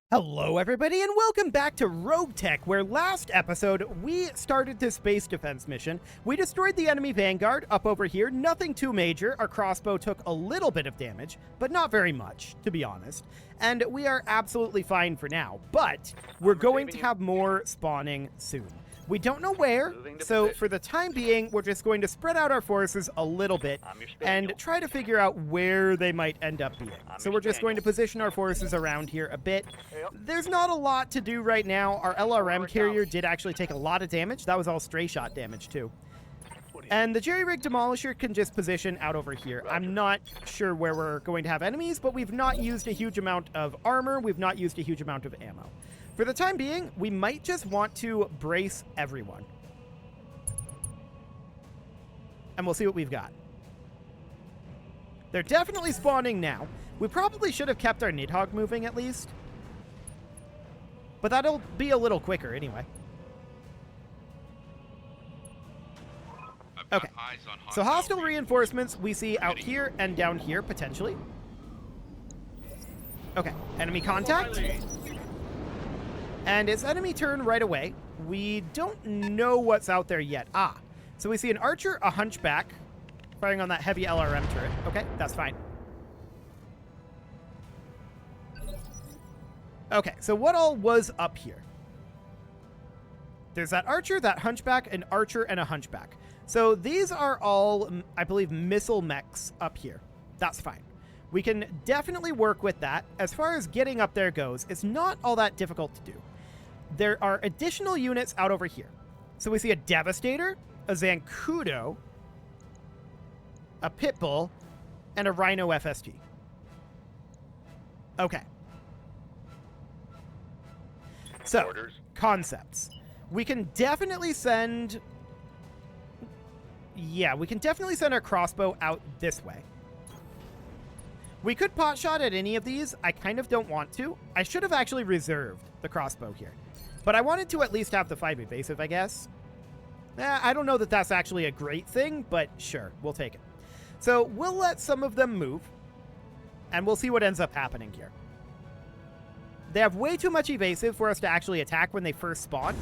Hello everybody and welcome back to RogueTech, where last episode we started this space defense mission. We destroyed the enemy vanguard up over here, nothing too major. Our crossbow took a little bit of damage, but not very much, to be honest. And we are absolutely fine for now, but we're going to have more spawning soon. We don't know where, so for the time being, we're just going to spread out our forces a little bit and try to figure out where they might end up being. So we're just going to position our forces around here a bit. There's not a lot to do right now. Our LRM carrier did actually take a lot of damage. That was all stray shot damage too. And the jerry-rig demolisher can just position out over here. I'm not sure where we're going to have enemies, but we've not used a huge amount of armor. We've not used a huge amount of ammo. For the time being, we might just want to brace everyone. And we'll see what we've got. They're definitely spawning now. We probably should have kept our Nidhogg moving at least. But that'll be a little quicker anyway. Okay, so hostile reinforcements we see out here and down here, potentially. Okay, enemy contact. And it's enemy turn right away. We don't know what's out there yet. So we see an archer, a hunchback, firing on that heavy LRM turret. Okay, that's fine. Okay, so what all was up here? There's that archer, that hunchback, an archer, and a hunchback. So these are all, I believe, missile mechs up here. That's fine. We can definitely work with that. As far as getting up there goes, it's not all that difficult to do. There are additional units out over here. So we see a Devastator, a Zancudo, a Pitbull, and a Rhino FST. Okay. So, concepts. We can definitely send... Yeah, we can definitely send our crossbow out this way. We could pot shot at any of these. I kind of don't want to. I should have actually reserved the crossbow here. But I wanted to at least have the 5 evasive, I guess. I don't know that that's actually a great thing, but sure, we'll take it. So we'll let some of them move, and we'll see what ends up happening here. They have way too much evasive for us to actually attack when they first spawn,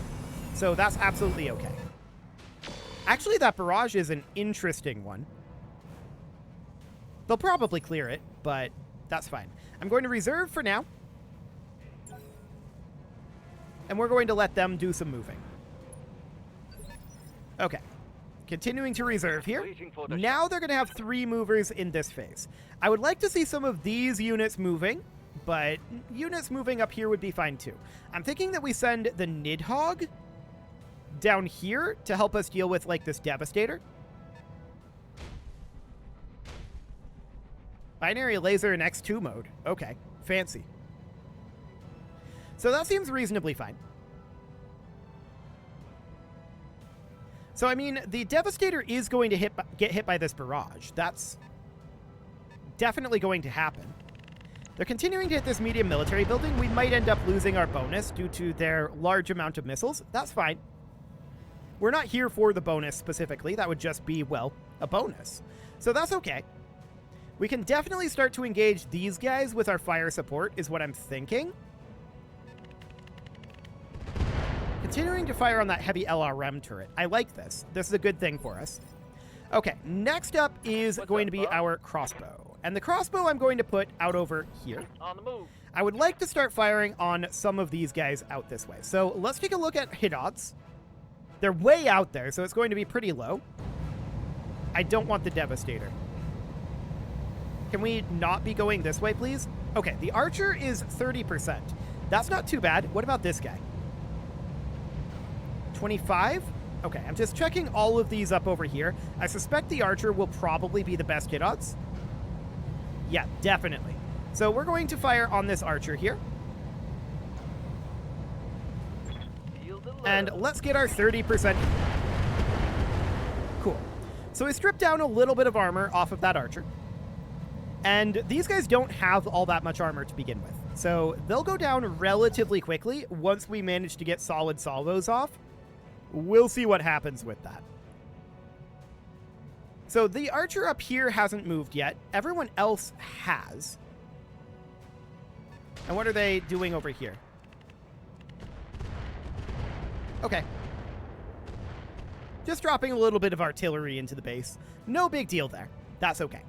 so that's absolutely okay. Actually, that barrage is an interesting one. They'll probably clear it, but that's fine. I'm going to reserve for now. And we're going to let them do some moving. Okay. Continuing to reserve here. Now they're going to have 3 movers in this phase. I would like to see some of these units moving, but units moving up here would be fine too. I'm thinking that we send the Nidhogg down here to help us deal with, like, this Devastator. Binary laser in X2 mode. Okay, fancy. So that seems reasonably fine. So, I mean, the Devastator is going to get hit by this barrage. That's definitely going to happen. They're continuing to hit this medium military building. We might end up losing our bonus due to their large amount of missiles. That's fine. We're not here for the bonus specifically. That would just be, well, a bonus. So that's okay. We can definitely start to engage these guys with our fire support, is what I'm thinking. Continuing to fire on that heavy LRM turret. I like this. This is a good thing for us. Okay, next up is going to be our crossbow. And the crossbow I'm going to put out over here. On the move. I would like to start firing on some of these guys out this way. So let's take a look at hit odds. They're way out there, so it's going to be pretty low. I don't want the Devastator. Can we not be going this way, please? Okay, the archer is 30%. That's not too bad. What about this guy? 25? Okay, I'm just checking all of these up over here. I suspect the archer will probably be the best hit odds. Yeah, definitely. So we're going to fire on this archer here. And let's get our 30%. Cool. So we stripped down a little bit of armor off of that archer. And these guys don't have all that much armor to begin with. So they'll go down relatively quickly once we manage to get solid salvos off. We'll see what happens with that. So the archer up here hasn't moved yet. Everyone else has. And what are they doing over here? Okay. Just dropping a little bit of artillery into the base. No big deal there. That's okay.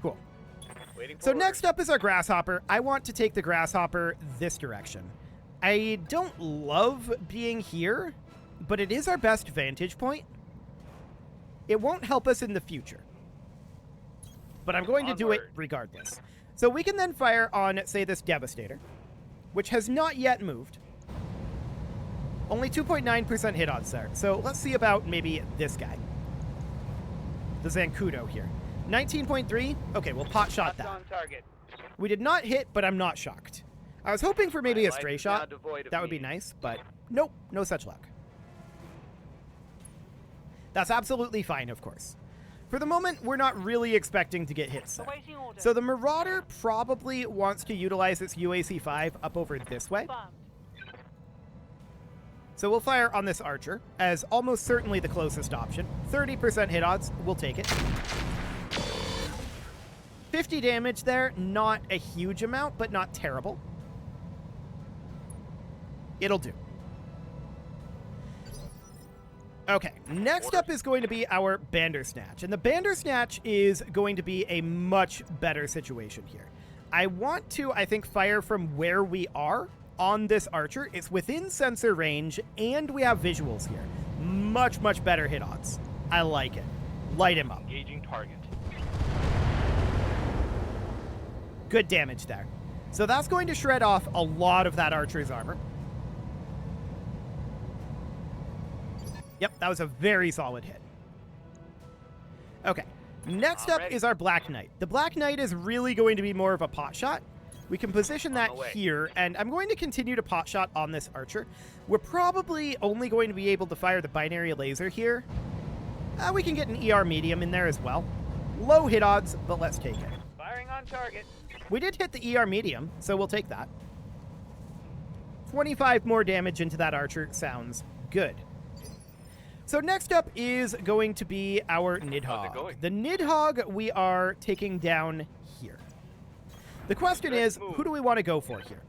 Cool. So next up is our Grasshopper. I want to take the Grasshopper this direction. I don't love being here, but it is our best vantage point. It won't help us in the future, but I'm going to do it regardless. So we can then fire on, say, this Devastator, which has not yet moved. Only 2.9% hit odds there. So let's see about maybe this guy. The Zancudo here. 19.3. Okay, we'll pot shot that. We did not hit, but I'm not shocked. I was hoping for maybe a stray shot. That would be nice, but nope, no such luck. That's absolutely fine, of course. For the moment, we're not really expecting to get hits there. So the Marauder probably wants to utilize its UAC-5 up over this way. So we'll fire on this Archer as almost certainly the closest option. 30% hit odds, we'll take it. 50 damage there, not a huge amount, but not terrible. It'll do. Okay, next up is going to be our Bandersnatch. And the Bandersnatch is going to be a much better situation here. I want to, I think, fire from where we are on this Archer. It's within sensor range, and we have visuals here. Much, much better hit odds. I like it. Light him up. Engaging target. Good damage there. So that's going to shred off a lot of that Archer's armor. Yep, that was a very solid hit. Okay, next up is our Black Knight. The Black Knight is really going to be more of a pot shot. We can position that here, and I'm going to continue to pot shot on this Archer. We're probably only going to be able to fire the binary laser here. We can get an ER medium in there as well. Low hit odds, but let's take it. Firing on target. We did hit the ER medium, so we'll take that. 25 more damage into that Archer sounds good. So next up is going to be our Nidhogg. The Nidhogg we are taking down here. The question is, who do we want to go for here?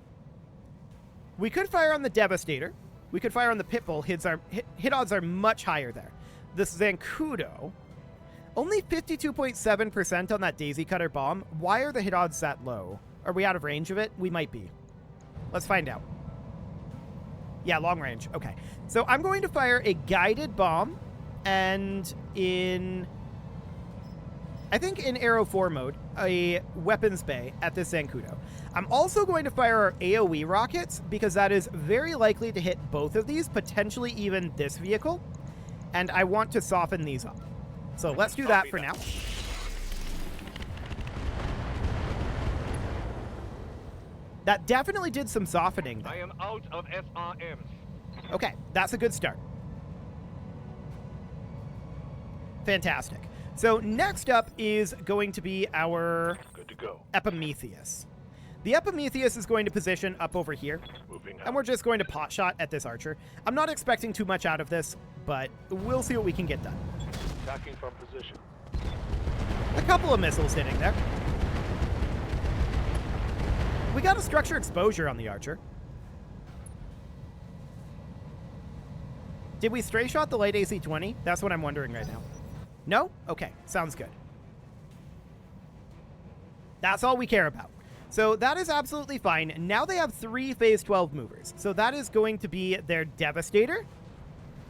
We could fire on the Devastator. We could fire on the Pitbull. Hit odds are much higher there. This Zancudo, only 52.7% on that Daisy Cutter bomb. Why are the hit odds that low? Are we out of range of it? We might be. Let's find out. Yeah, long range. Okay. So I'm going to fire a guided bomb, and I think in Arrow 4 mode, a weapons bay at this Zancudo. I'm also going to fire our AoE rockets, because that is very likely to hit both of these, potentially even this vehicle, and I want to soften these up. So let's do that for now. That definitely did some softening, though. I am out of SRMs. Okay, that's a good start. Fantastic. So next up is going to be our Good to go. Epimetheus. The Epimetheus is going to position up over here, and we're just going to pot shot at this Archer. I'm not expecting too much out of this, but we'll see what we can get done. Attacking from position. A couple of missiles hitting there. We got a structure exposure on the Archer. Did we stray shot the light AC-20? That's what I'm wondering right now. No? Okay, sounds good. That's all we care about. So that is absolutely fine. Now they have 3 Phase 12 movers. So that is going to be their Devastator,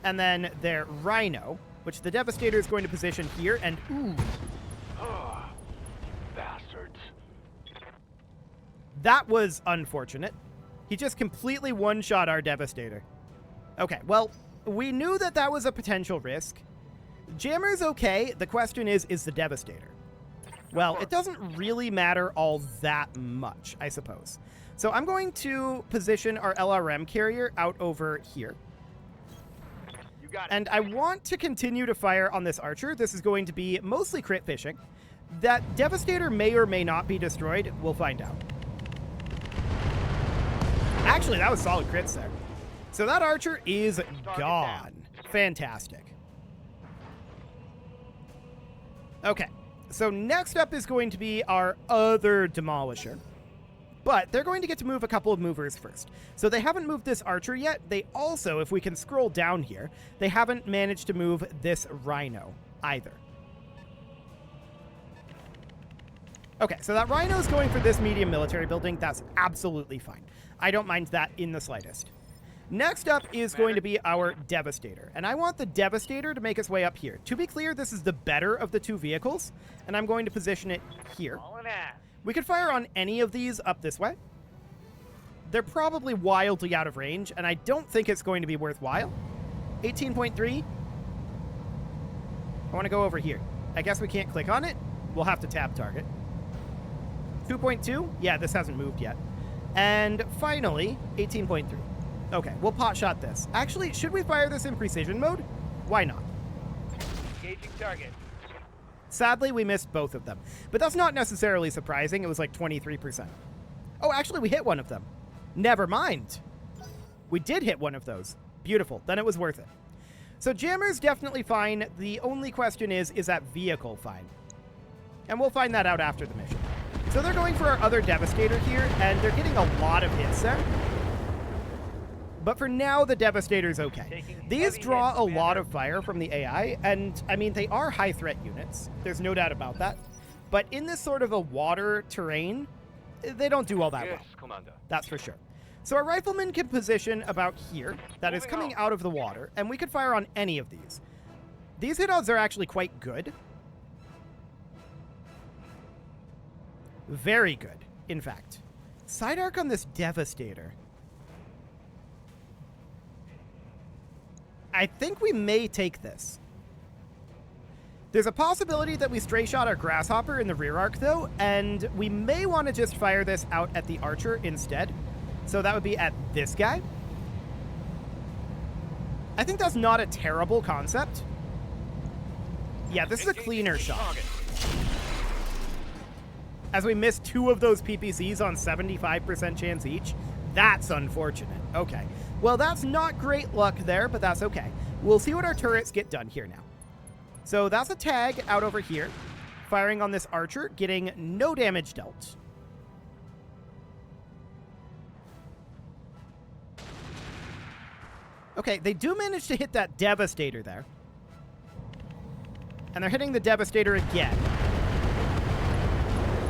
and then their Rhino, which the Devastator is going to position here, and ooh. Bastards. That was unfortunate. He just completely one-shot our Devastator. Okay, well, we knew that that was a potential risk. Jammer's okay. The question is the Devastator? Well, it doesn't really matter all that much, I suppose. So I'm going to position our LRM carrier out over here. You got it. And I want to continue to fire on this Archer. This is going to be mostly crit fishing. That Devastator may or may not be destroyed. We'll find out. Actually, that was solid crits there. So that Archer is gone. Fantastic. Okay. So next up is going to be our other Demolisher. But they're going to get to move a couple of movers first. So they haven't moved this Archer yet. They also, if we can scroll down here, they haven't managed to move this Rhino either. Okay, so that Rhino is going for this medium military building. That's absolutely fine. I don't mind that in the slightest. Next up is going to be our Devastator. And I want the Devastator to make its way up here. To be clear, this is the better of the two vehicles. And I'm going to position it here. We could fire on any of these up this way. They're probably wildly out of range, and I don't think it's going to be worthwhile. 18.3. I want to go over here. I guess we can't click on it. We'll have to tab target. 2.2. Yeah, this hasn't moved yet. And finally, 18.3. Okay, we'll pot shot this. Actually, should we fire this in precision mode? Why not? Engaging target. Sadly, we missed both of them. But that's not necessarily surprising. It was like 23%. Oh, actually, we hit one of them. Never mind. We did hit one of those. Beautiful. Then it was worth it. So Jammer's definitely fine. The only question is that vehicle fine? And we'll find that out after the mission. So they're going for our other Devastator here, and they're getting a lot of hits there. But for now, the Devastator's okay. These draw a lot of fire from the AI, and, I mean, they are high-threat units. There's no doubt about that. But in this sort of a water terrain, they don't do all that well. Commander. That's for sure. So our Rifleman can position about here. That is coming out of the water, and we could fire on any of these. These hit odds are actually quite good. Very good, in fact. Side arc on this Devastator. I think we may take this. There's a possibility that we stray shot our Grasshopper in the rear arc, though, and we may want to just fire this out at the Archer instead. So that would be at this guy. I think that's not a terrible concept. Yeah, this is a cleaner shot. As we missed 2 of those PPCs on 75% chance each. That's unfortunate. Okay. Well, that's not great luck there, but that's okay. We'll see what our turrets get done here now. So that's a tag out over here. Firing on this Archer, getting no damage dealt. Okay, they do manage to hit that Devastator there. And they're hitting the Devastator again.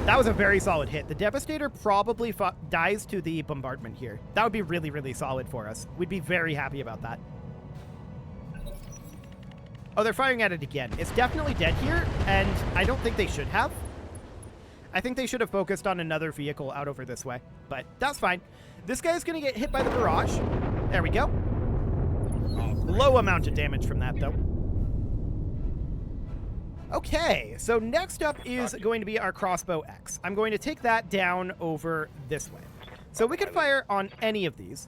That was a very solid hit. The Devastator probably dies to the bombardment here. That would be really, really solid for us. We'd be very happy about that. Oh, they're firing at it again. It's definitely dead here, and I don't think they should have. I think they should have focused on another vehicle out over this way, but that's fine. This guy's going to get hit by the barrage. There we go. Low amount of damage from that, though. Okay, so next up is going to be our Crossbow X. I'm going to take that down over this way. So we can fire on any of these.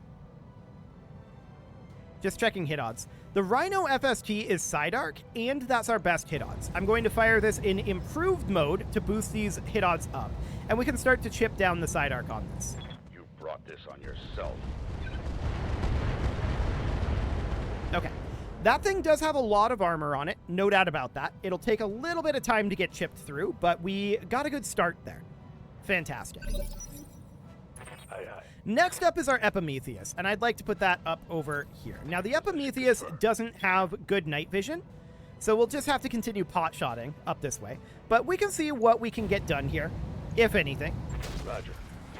Just checking hit odds. The Rhino FST is side arc, and that's our best hit odds. I'm going to fire this in improved mode to boost these hit odds up, and we can start to chip down the side arc on this. You brought this on yourself. Okay. That thing does have a lot of armor on it, no doubt about that. It'll take a little bit of time to get chipped through, but we got a good start there. Fantastic. Aye, aye. Next up is our Epimetheus, and I'd like to put that up over here. Now, the Epimetheus doesn't have good night vision, so we'll just have to continue pot-shotting up this way. But we can see what we can get done here, if anything. Roger.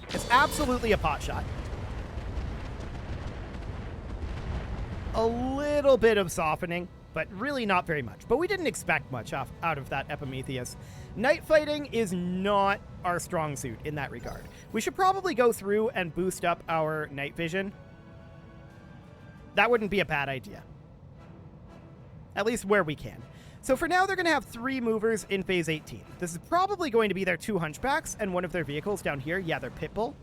It's absolutely a pot shot. A little bit of softening, but really not very much. But we didn't expect much out of that Epimetheus. Night fighting is not our strong suit in that regard. We should probably go through and boost up our night vision. That wouldn't be a bad idea. At least where we can. So for now, they're going to have 3 movers in Phase 18. This is probably going to be their 2 Hunchbacks and one of their vehicles down here. Yeah, their Pitbull.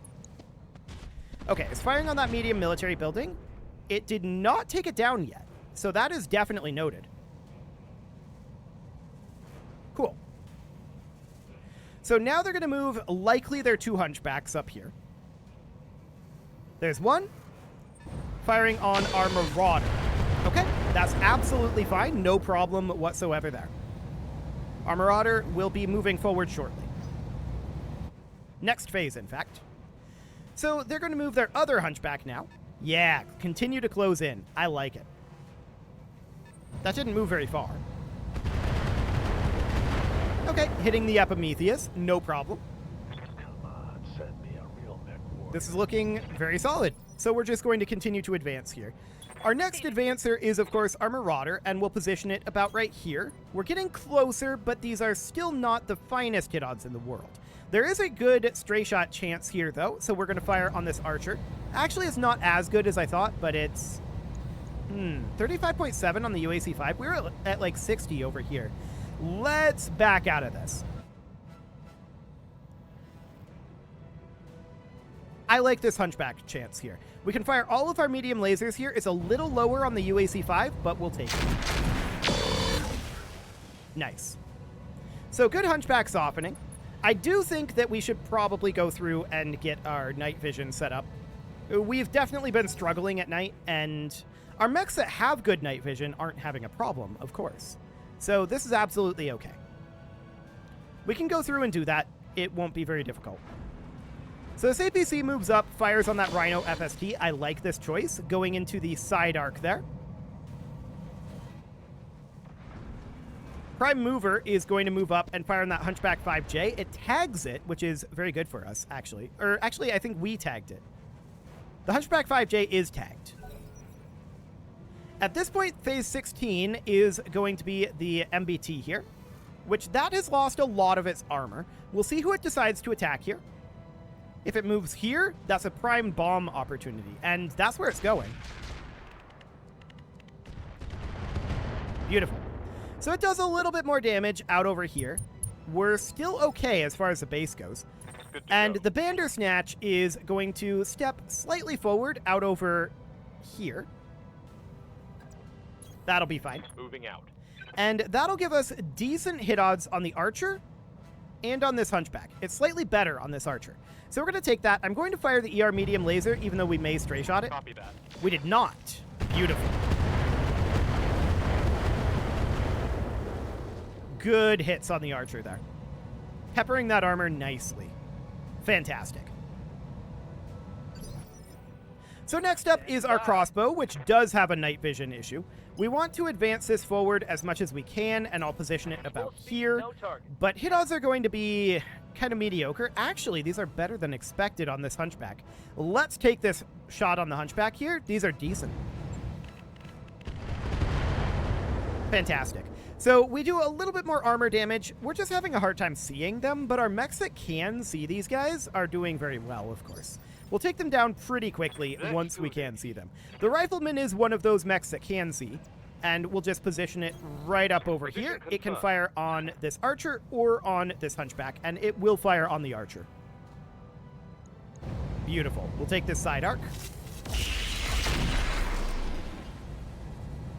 Okay, it's firing on that medium military building. It did not take it down yet, so that is definitely noted. Cool. So now they're going to move likely their 2 Hunchbacks up here. There's one. Firing on our Marauder. Okay, that's absolutely fine. No problem whatsoever there. Our Marauder will be moving forward shortly. Next phase, in fact. So they're going to move their other Hunchback now. Yeah, continue to close in. I like it. That didn't move very far. Okay, hitting the Epimetheus, no problem. Come on, send me a real mech warrior. This is looking very solid. So we're just going to continue to advance here. Our next advancer is, of course, our Marauder, and we'll position it about right here. We're getting closer, but these are still not the finest hit odds in the world. There is a good stray shot chance here, though, so we're going to fire on this Archer. Actually, it's not as good as I thought, but it's 35.7 on the UAC-5. We were at like 60 over here. Let's back out of this. I like this Hunchback chance here. We can fire all of our medium lasers here. It's a little lower on the UAC-5, but we'll take it. Nice. So good Hunchback softening. I do think that we should probably go through and get our night vision set up. We've definitely been struggling at night, and our mechs that have good night vision aren't having a problem, of course. So this is absolutely okay. We can go through and do that. It won't be very difficult. So this APC moves up, fires on that Rhino FST. I like this choice, going into the side arc there. Prime Mover is going to move up and fire on that Hunchback 5J. It tags it, which is very good for us, actually. Or actually, I think we tagged it. The Hunchback 5J is tagged. At this point, phase 16 is going to be the MBT here, which that has lost a lot of its armor. We'll see who it decides to attack here. If it moves here, that's a prime bomb opportunity, and that's where it's going. Beautiful. So it does a little bit more damage out over here. We're still okay as far as the base goes. And the Bandersnatch is going to step slightly forward out over here. That'll be fine. Moving out. And that'll give us decent hit odds on the Archer and on this Hunchback. It's slightly better on this Archer. So we're going to take that. I'm going to fire the ER medium laser, even though we may stray shot it. Copy that. We did not. Beautiful. Good hits on the Archer there. Peppering that armor nicely. Fantastic. So next up is our crossbow, which does have a night vision issue. We want to advance this forward as much as we can, and I'll position it about here. But hit odds are going to be kind of mediocre. Actually, these are better than expected on this Hunchback. Let's take this shot on the Hunchback here. These are decent. Fantastic. So we do a little bit more armor damage. We're just having a hard time seeing them, but our mechs that can see these guys are doing very well, of course. We'll take them down pretty quickly once we can see them. The Rifleman is one of those mechs that can see, and we'll just position it right up over here. It can fire on this Archer or on this Hunchback, and it will fire on the Archer. Beautiful. We'll take this side arc.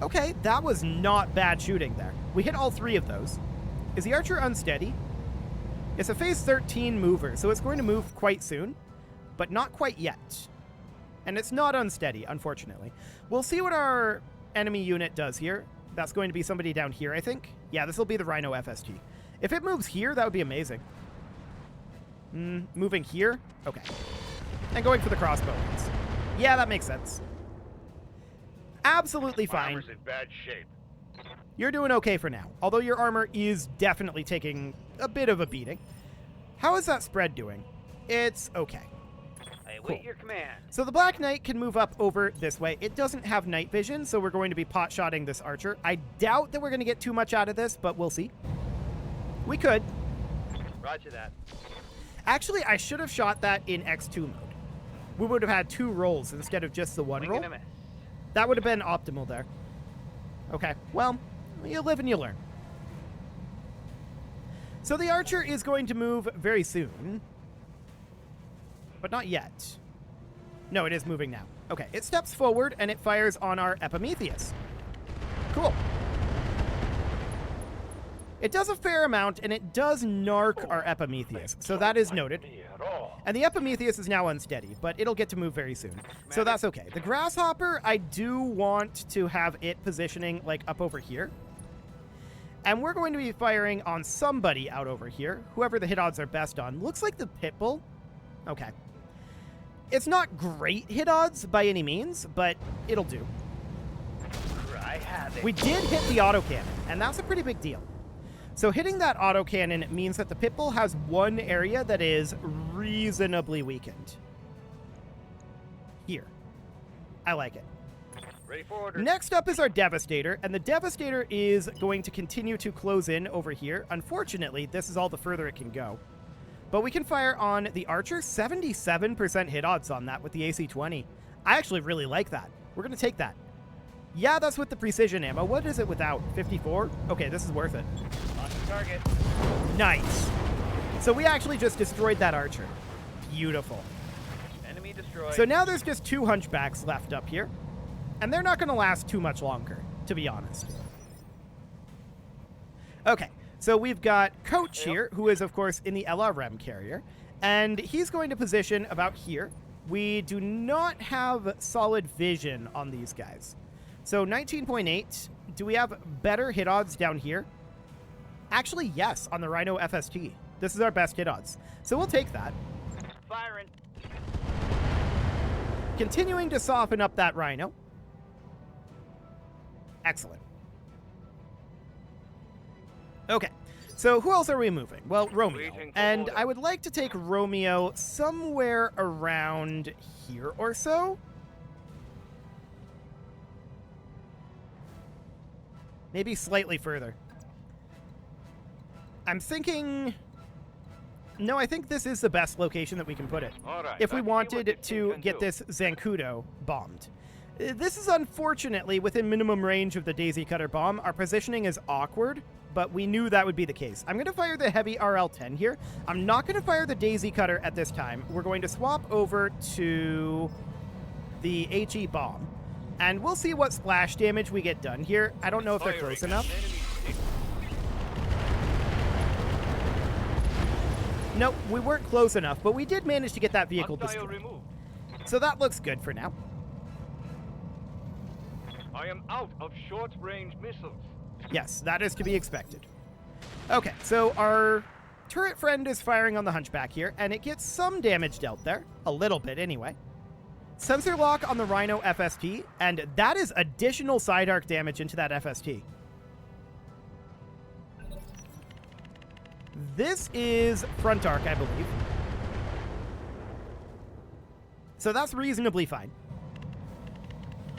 Okay, that was not bad shooting there. We hit all three of those. Is the Archer unsteady? It's a phase 13 mover, so it's going to move quite soon, but not quite yet. And it's not unsteady, unfortunately. We'll see what our enemy unit does here. That's going to be somebody down here, I think. Yeah, this will be the Rhino FST. If it moves here, that would be amazing. Moving here? Okay. And going for the crossbow. Yeah, that makes sense. Absolutely fine. Armor's in bad shape. You're doing okay for now, although your armor is definitely taking a bit of a beating. How is that spread doing? It's okay. I await your command. So the Black Knight can move up over this way. It doesn't have night vision, so we're going to be pot-shotting this Archer. I doubt that we're going to get too much out of this, but we'll see. We could. Roger that. Actually, I should have shot that in X2 mode. We would have had 2 rolls instead of just the 1 roll. That would have been optimal there. Okay, well, you live and you learn. So the Archer is going to move very soon. But not yet. No, it is moving now. Okay, it steps forward and it fires on our Epimetheus. Cool. It does a fair amount, and it does narc our Epimetheus, so that is noted. And the Epimetheus is now unsteady, but it'll get to move very soon, so that's okay. The Grasshopper, I do want to have it positioning, like, up over here. And we're going to be firing on somebody out over here, whoever the hit odds are best on. Looks like the Pitbull. Okay. It's not great hit odds by any means, but it'll do. I have it. We did hit the autocannon, and that's a pretty big deal. So hitting that autocannon means that the Pitbull has one area that is reasonably weakened. Here. I like it. Ready for order. Next up is our Devastator, and the Devastator is going to continue to close in over here. Unfortunately, this is all the further it can go. But we can fire on the Archer. 77% hit odds on that with the AC-20. I actually really like that. We're going to take that. Yeah, that's with the precision ammo. What is it without? 54? Okay, this is worth it. Lost the target. Nice. So we actually just destroyed that Archer. Beautiful. Enemy destroyed. So now there's just 2 Hunchbacks left up here. And they're not going to last too much longer, to be honest. Okay, so we've got Coach here, who is, of course, in the LRM carrier. And he's going to position about here. We do not have solid vision on these guys. So 19.8. Do we have better hit odds down here? Actually, yes, on the Rhino FST. This is our best hit odds. So we'll take that. Firing. Continuing to soften up that Rhino. Excellent. Okay, so who else are we moving? Well, Romeo. And I would like to take Romeo somewhere around here or so. Maybe slightly further. I'm thinking... No, I think this is the best location that we can put it. All right, If we let's see what wanted this to thing can get do. this Zancudo bombed. This is unfortunately within minimum range of the Daisy Cutter bomb. Our positioning is awkward, but we knew that would be the case. I'm going to fire the heavy RL-10 here. I'm not going to fire the Daisy Cutter at this time. We're going to swap over to the HE bomb, and we'll see what splash damage we get done here. I don't know if they're close enough. Nope, we weren't close enough, but we did manage to get that vehicle destroyed. So that looks good for now. I am out of short-range missiles. Yes, that is to be expected. Okay, so our turret friend is firing on the Hunchback here, and it gets some damage dealt there. A little bit, anyway. Sensor lock on the Rhino FST, and that is additional side arc damage into that FST. This is front arc, I believe. So that's reasonably fine.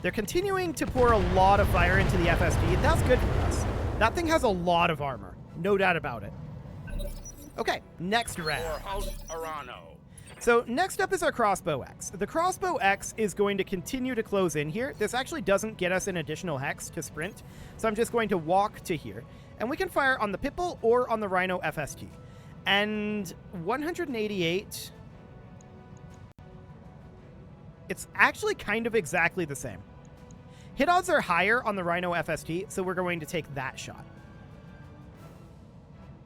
They're continuing to pour a lot of fire into the FST. That's good for us. That thing has a lot of armor. No doubt about it. Okay, next round. House Arano. So next up is our Crossbow X. The Crossbow X is going to continue to close in here. This actually doesn't get us an additional hex to sprint. So I'm just going to walk to here. And we can fire on the Pitbull or on the Rhino FST. And 188... It's actually kind of exactly the same. Hit odds are higher on the Rhino FST, so we're going to take that shot.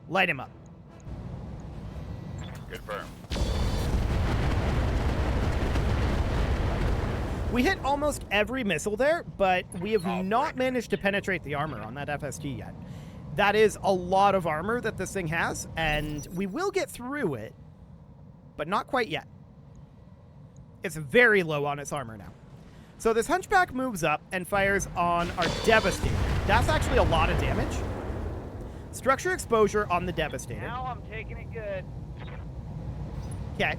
Light him up. Confirmed. We hit almost every missile there, but we have not managed to penetrate the armor on that FST yet. That is a lot of armor that this thing has, and we will get through it, but not quite yet. It's very low on its armor now. So this Hunchback moves up and fires on our Devastator. That's actually a lot of damage. Structure exposure on the Devastator. Now I'm taking it good. Okay.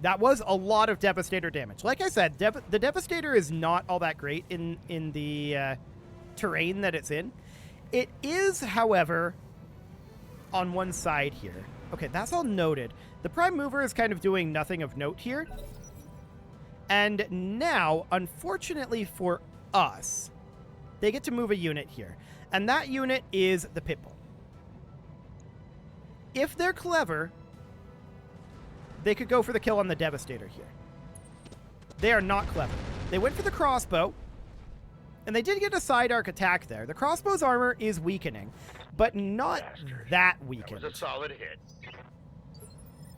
That was a lot of Devastator damage. Like I said, the Devastator is not all that great in the terrain that it's in. It is, however, on one side here. Okay, that's all noted. The Prime Mover is kind of doing nothing of note here. And now, unfortunately for us, they get to move a unit here. And that unit is the Pitbull. If they're clever, they could go for the kill on the Devastator here. They are not clever. They went for the crossbow, and they did get a side arc attack there. The crossbow's armor is weakening, but not that weakened. That was a solid hit.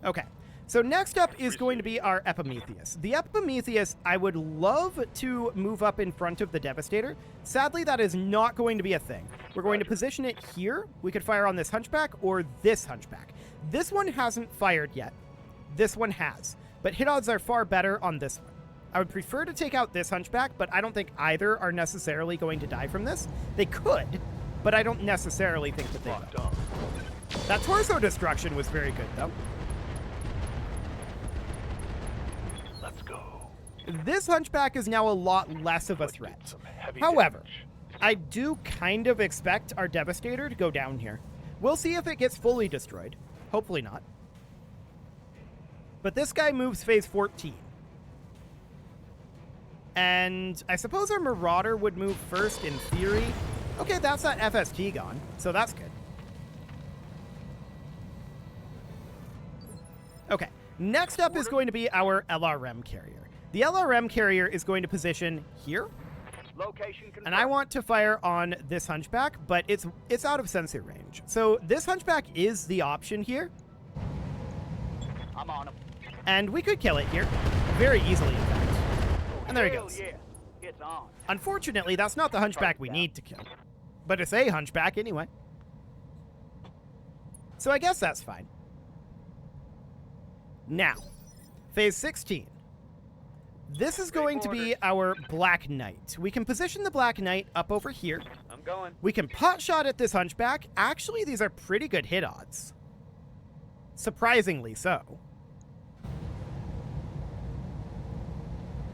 Okay, So next up is going to be our Epimetheus. The Epimetheus, I would love to move up in front of the Devastator. Sadly, that is not going to be a thing. We're going to position it here. We could fire on this Hunchback or this Hunchback. This one hasn't fired yet. This one has. But hit odds are far better on this one. I would prefer to take out this Hunchback, but I don't think either are necessarily going to die from this. They could, but I don't necessarily think that they will. That torso destruction was very good, though. Let's go. This Hunchback is now a lot less of a threat. However, I do kind of expect our Devastator to go down here. We'll see if it gets fully destroyed. Hopefully not. But this guy moves phase 14. And I suppose our Marauder would move first in theory. Okay, that's that FST gone, so that's good. Okay, next up is going to be our LRM carrier. The LRM carrier is going to position here. Location confirmed. And I want to fire on this Hunchback, but it's out of sensor range. So this Hunchback is the option here. I'm on him. And we could kill it here. Very easily, in fact. And there he goes. Yeah, it's on. Unfortunately, that's not the Hunchback we need to kill. But it's a Hunchback anyway. So I guess that's fine. Now, phase 16. This is going to be our Black Knight. We can position the Black Knight up over here. I'm going. We can pot shot at this Hunchback. Actually, these are pretty good hit odds. Surprisingly so.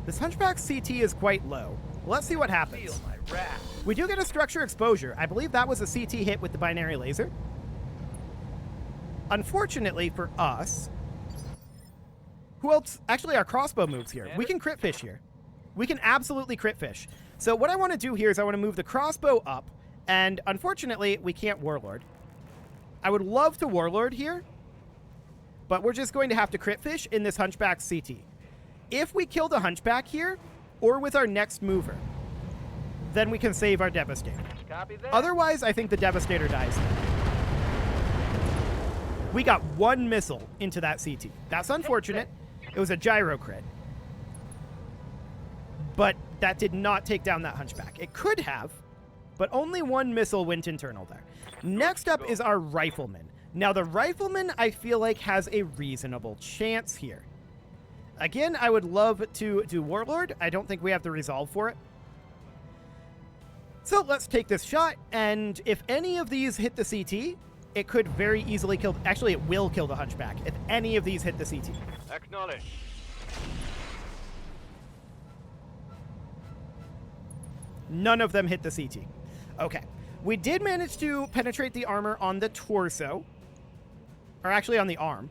This Hunchback's CT is quite low. Let's see what happens. Feel my wrath. We do get a structure exposure. I believe that was a CT hit with the binary laser. Unfortunately for us... Who else? Actually, our crossbow moves here. We can crit fish here. We can absolutely crit fish. So what I want to do here is I want to move the crossbow up, and unfortunately, we can't Warlord. I would love to Warlord here, but we're just going to have to crit fish in this Hunchback CT. If we kill the Hunchback here, or with our next mover, then we can save our Devastator. Copy that. Otherwise, I think the Devastator dies. We got one missile into that CT. That's unfortunate. It was a gyro crit. But that did not take down that Hunchback. It could have, but only one missile went internal there. Next up is our Rifleman. Now, the Rifleman, I feel like, has a reasonable chance here. Again, I would love to do Warlord. I don't think we have the resolve for it. So let's take this shot, and if any of these hit the CT, it could very easily kill... Actually, it will kill the Hunchback if any of these hit the CT. Acknowledge. None of them hit the CT. Okay. We did manage to penetrate the armor on the torso. Or actually on the arm.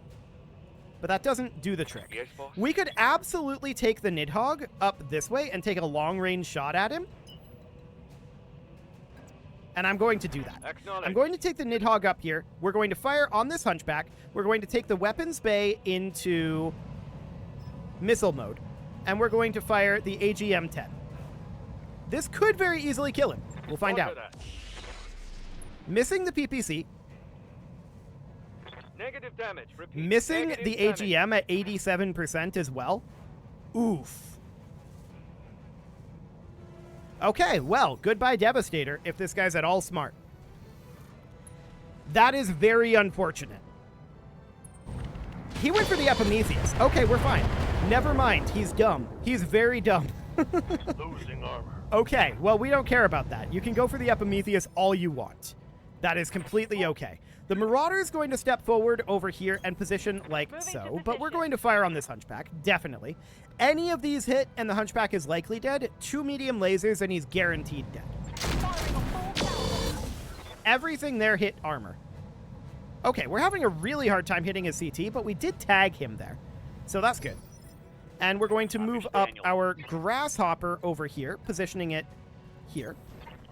But that doesn't do the trick. Yes, boss. We could absolutely take the Nidhogg up this way and take a long-range shot at him. And I'm going to do that. I'm going to take the Nidhogg up here. We're going to fire on this Hunchback. We're going to take the weapons bay into missile mode. And we're going to fire the AGM-10. This could very easily kill him. We'll find out. Missing the PPC. Negative damage. Repeat. Missing Negative the damage. AGM at 87% as well. Oof. Okay, well, goodbye Devastator if this guy's at all smart. That is very unfortunate. He went for the Epimetheus. Okay, we're fine. Never mind, he's dumb. He's very dumb. Losing armor. Okay, well, we don't care about that. You can go for the Epimetheus all you want. That is completely okay. The Marauder is going to step forward over here and position like so, but we're going to fire on this Hunchback, definitely. Any of these hit and the Hunchback is likely dead. 2 medium lasers and he's guaranteed dead. Everything there hit armor. Okay, we're having a really hard time hitting his CT, but we did tag him there. So that's good. And we're going to move up our Grasshopper over here, positioning it here.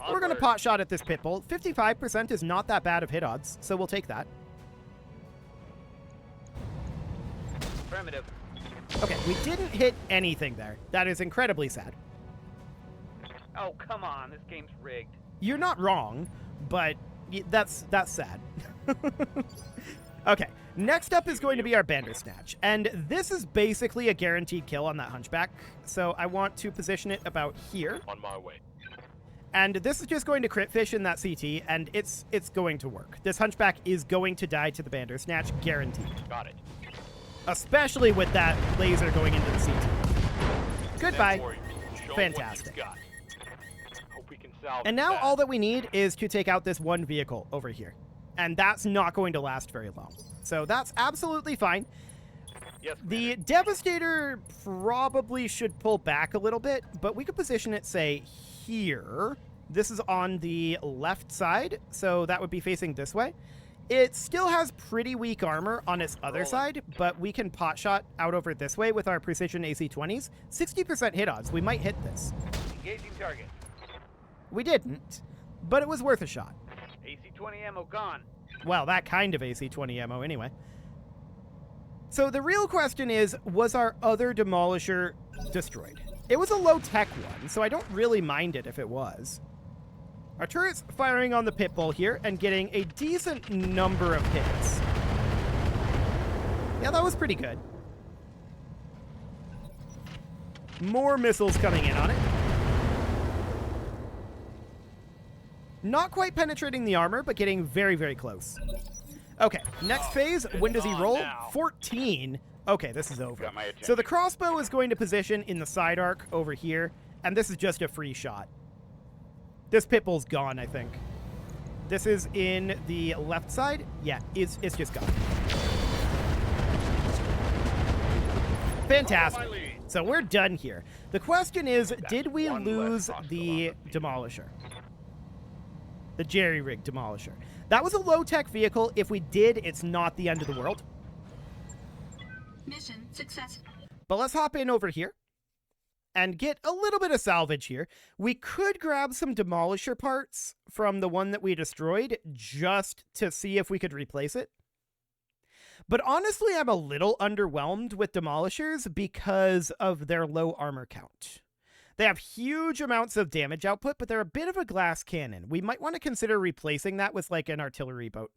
We're going to pot shot at this Pitbull. 55% is not that bad of hit odds, so we'll take that. Affirmative. Okay, we didn't hit anything there. That is incredibly sad. Oh, come on. This game's rigged. You're not wrong, but that's sad. Okay, next up is going to be our Bandersnatch, and this is basically a guaranteed kill on that Hunchback, so I want to position it about here. On my way. And this is just going to crit fish in that CT, and it's going to work. This Hunchback is going to die to the Bandersnatch, guaranteed. Got it. Especially with that laser going into the CT. Goodbye. Show 'em what Fantastic. you've got. Hope we can salvage And now that. all that we need is to take out this one vehicle over here. And that's not going to last very long. So that's absolutely fine. Yes, The Devastator probably should pull back a little bit, but we could position it, say, here. This is on the left side, so that would be facing this way. It still has pretty weak armor on its other side, but we can pot shot out over this way with our precision AC-20s. 60% hit odds. We might hit this. Engaging target. We didn't, but it was worth a shot. AC-20 ammo gone. Well, that kind of AC-20 ammo anyway. So the real question is, was our other Demolisher destroyed? It was a low-tech one, so I don't really mind it if it was. Our turret's firing on the pit bull here and getting a decent number of hits. Yeah, that was pretty good. More missiles coming in on it. Not quite penetrating the armor, but getting very, very close. Okay, next phase, when does he roll? 14. Okay, this is over. Got my attention. So the crossbow is going to position in the side arc over here, and this is just a free shot. This pitbull's gone, I think. This is in the left side. Yeah, it's just gone. Fantastic. So we're done here. The question is, did we lose the Demolisher? The jerry-rig Demolisher. That was a low-tech vehicle. If we did, it's not the end of the world. Mission successful. But let's hop in over here and get a little bit of salvage here. We could grab some Demolisher parts from the one that we destroyed just to see if we could replace it. But honestly, I'm a little underwhelmed with Demolishers because of their low armor count. They have huge amounts of damage output, but they're a bit of a glass cannon. We might want to consider replacing that with like an artillery boat.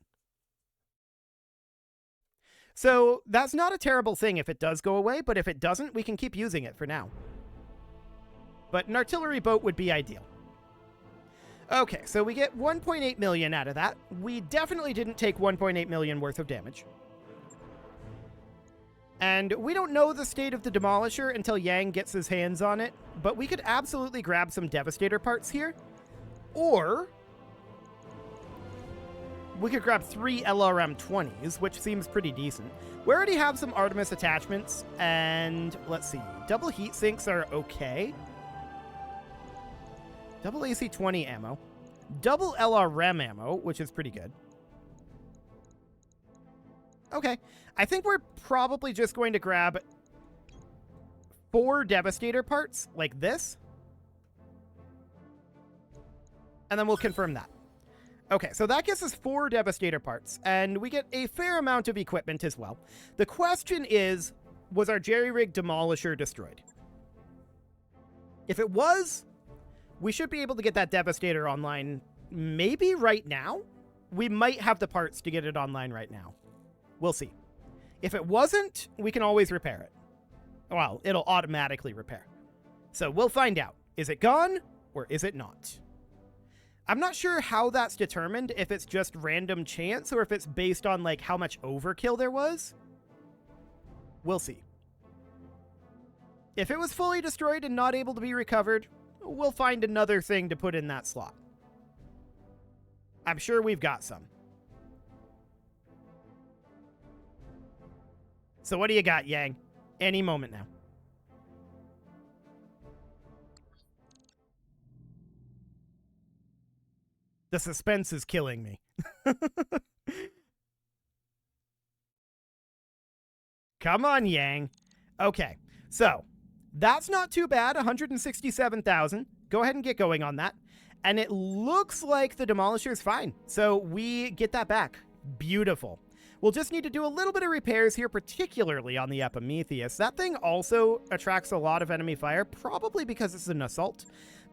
So that's not a terrible thing if it does go away, but if it doesn't, we can keep using it for now. But an artillery boat would be ideal. Okay, so we get 1.8 million out of that. We definitely didn't take 1.8 million worth of damage. And we don't know the state of the Demolisher until Yang gets his hands on it, but we could absolutely grab some Devastator parts here. Or we could grab 3 LRM-20s, which seems pretty decent. We already have some Artemis attachments, and let's see. Double heat sinks are okay. Double AC-20 ammo. Double LRM ammo, which is pretty good. Okay. I think we're probably just going to grab 4 Devastator parts, like this. And then we'll confirm that. Okay, so that gives us 4 Devastator parts, and we get a fair amount of equipment as well. The question is, was our jerry-rig Demolisher destroyed? If it was, we should be able to get that Devastator online maybe right now. We might have the parts to get it online right now. We'll see. If it wasn't, we can always repair it. Well, it'll automatically repair. So we'll find out. Is it gone or is it not? I'm not sure how that's determined, if it's just random chance or if it's based on like how much overkill there was. We'll see. If it was fully destroyed and not able to be recovered, we'll find another thing to put in that slot. I'm sure we've got some. So what do you got, Yang? Any moment now. The suspense is killing me. Come on, Yang. Okay, so that's not too bad. 167,000. Go ahead and get going on that. And it looks like the Demolisher's fine. So we get that back. Beautiful. We'll just need to do a little bit of repairs here, particularly on the Epimetheus. That thing also attracts a lot of enemy fire, probably because it's an assault.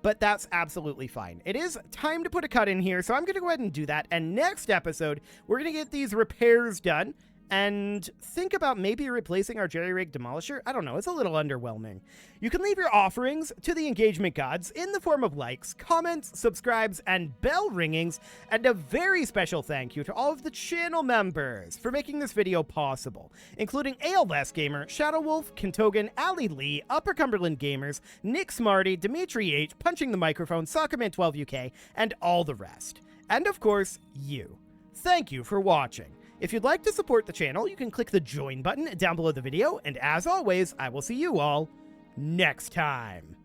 but that's absolutely fine. It is time to put a cut in here, so I'm going to go ahead and do that. And next episode, we're going to get these repairs done and think about maybe replacing our jerry-rig demolisher. I don't know, it's a little underwhelming. You can leave your offerings to the engagement gods in the form of likes, comments, subscribes, and bell ringings, and a very special thank you to all of the channel members for making this video possible, including ALS Gamer, Shadow Wolf, Kintogan, Ali Lee, Upper Cumberland Gamers, Nick Smarty, Dimitri H, Punching the Microphone, Soccerman12UK, and all the rest. And of course, you. Thank you for watching. If you'd like to support the channel, you can click the join button down below the video, and as always, I will see you all next time.